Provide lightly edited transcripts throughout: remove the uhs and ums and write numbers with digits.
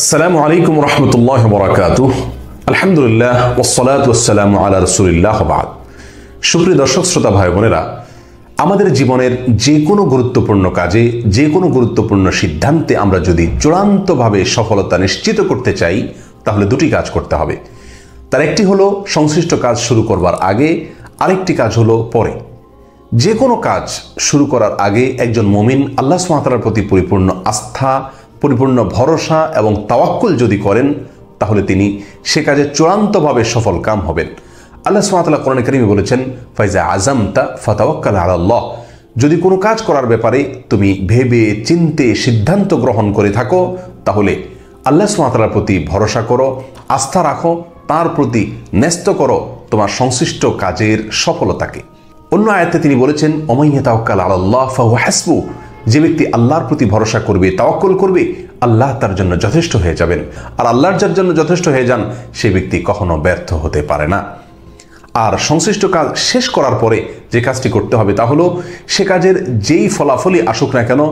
আসসালামু আলাইকুম রহমতুল্লাহ বরাকাতুহ। আলহামদুলিল্লাহ ওয়াসসালাতু ওয়াসসালামু আলা রাসূলিল্লাহ বাদ। সুপ্রিয় দর্শক শ্রোতা ভাই বোনেরা, আমাদের জীবনের যে কোনো গুরুত্বপূর্ণ কাজে, যে কোনো গুরুত্বপূর্ণ সিদ্ধান্তে আমরা যদি চূড়ান্তভাবে সফলতা নিশ্চিত করতে চাই, তাহলে দুটি কাজ করতে হবে। তার একটি হলো সংশ্লিষ্ট কাজ শুরু করবার আগে, আরেকটি কাজ হলো পরে। যে কোনো কাজ শুরু করার আগে একজন মুমিন আল্লাহ সুবহানাহু ওয়া তাআলার প্রতি পরিপূর্ণ আস্থা, পরিপূর্ণ ভরসা এবং তাওয়াক্কুল যদি করেন, তাহলে তিনি সে কাজে চূড়ান্তভাবে সফল কাম হবেন। আল্লাহ সুবহানাহু ওয়া তাআলা কোরআনে কারীমে বলেছেন, ফাইজা আযামতা ফাতাওয়াক্কাল আলাল্লাহ। যদি কোনো কাজ করার ব্যাপারে তুমি ভেবে চিন্তে সিদ্ধান্ত গ্রহণ করে থাকো, তাহলে আল্লাহ সুবহানাহু ওয়া তাআলার প্রতি ভরসা করো, আস্থা রাখো, তার প্রতি ন্যস্ত করো তোমার সংশ্লিষ্ট কাজের সফলতাকে। অন্য আয়াতে তিনি বলেছেন, ওমান ইয়াতাওয়াক্কাল আলাল্লাহ ফাহুয়া হাসবুহ। যে ব্যক্তি আল্লাহর প্রতি ভরসা করবে, তাওয়াক্কুল করবে, আল্লাহ তার জন্য যথেষ্ট হয়ে যাবেন। আর আল্লাহর যার জন্য যথেষ্ট হয়ে যান, সে ব্যক্তি কখনো ব্যর্থ হতে পারে না। আর সংশ্লিষ্ট কাজ শেষ করার পরে যে কাজটি করতে হবে তা হলো, সে কাজের যেই ফলাফলই আসুক না কেন,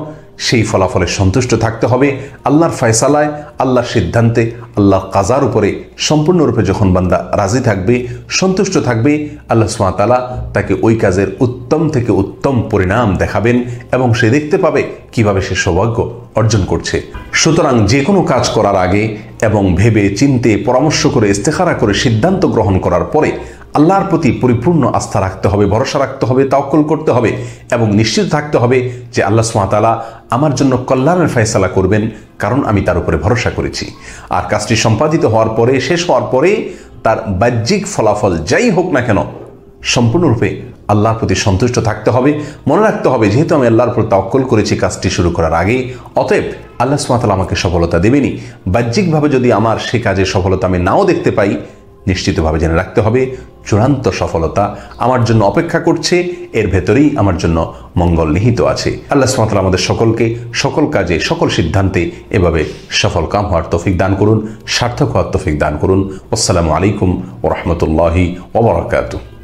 সেই ফলাফলে সন্তুষ্ট থাকতে হবে। আল্লাহর ফয়সালায়, আল্লাহর সিদ্ধান্তে, আল্লাহর কাজার উপরে সম্পূর্ণরূপে যখন বান্দা রাজি থাকবে, সন্তুষ্ট থাকবে, আল্লাহ সুবহানাহু ওয়া তাআলা তাকে ওই কাজের উত্তম থেকে উত্তম পরিণাম দেখাবেন এবং সে দেখতে পাবে কিভাবে সে সৌভাগ্য অর্জন করছে। সুতরাং যে কোনো কাজ করার আগে এবং ভেবে চিন্তে পরামর্শ করে ইস্তেখারা করে সিদ্ধান্ত গ্রহণ করার পরে আল্লাহর প্রতি পরিপূর্ণ আস্থা রাখতে হবে, ভরসা রাখতে হবে, তাওয়াক্কুল করতে হবে এবং নিশ্চিত থাকতে হবে যে আল্লাহ সুবহানাহু ওয়া তাআলা আমার জন্য কল্যাণের ফয়সালা করবেন, কারণ আমি তার উপরে ভরসা করেছি। আর কাজটি সম্পাদিত হওয়ার পরে, শেষ হওয়ার পরে তার বাহ্যিক ফলাফল যাই হোক না কেন, সম্পূর্ণরূপে আল্লাহর প্রতি সন্তুষ্ট থাকতে হবে। মনে রাখতে হবে, যেহেতু আমি আল্লাহর উপর তাওয়াক্কুল করেছি কাজটি শুরু করার আগে, অতএব আল্লাহ সুবহানাহু ওয়া তাআলা আমাকে সফলতা দেবেনই। বাহ্যিকভাবে যদি আমার সে কাজের সফলতা আমি নাও দেখতে পাই, নিশ্চিতভাবে জেনে রাখতে হবে চূড়ান্ত সফলতা আমার জন্য অপেক্ষা করছে, এর ভেতরেই আমার জন্য মঙ্গল নিহিত আছে। আল্লাহ সুবহানাহু ওয়া তাআলা আমাদের সকলকে সকল কাজে, সকল সিদ্ধান্তে এভাবে সফল কাম হওয়ার তৌফিক দান করুন, সার্থক হওয়ার তৌফিক দান করুন। আসসালামু আলাইকুম ওয়া রাহমাতুল্লাহি ওয়া বারাকাতুহু।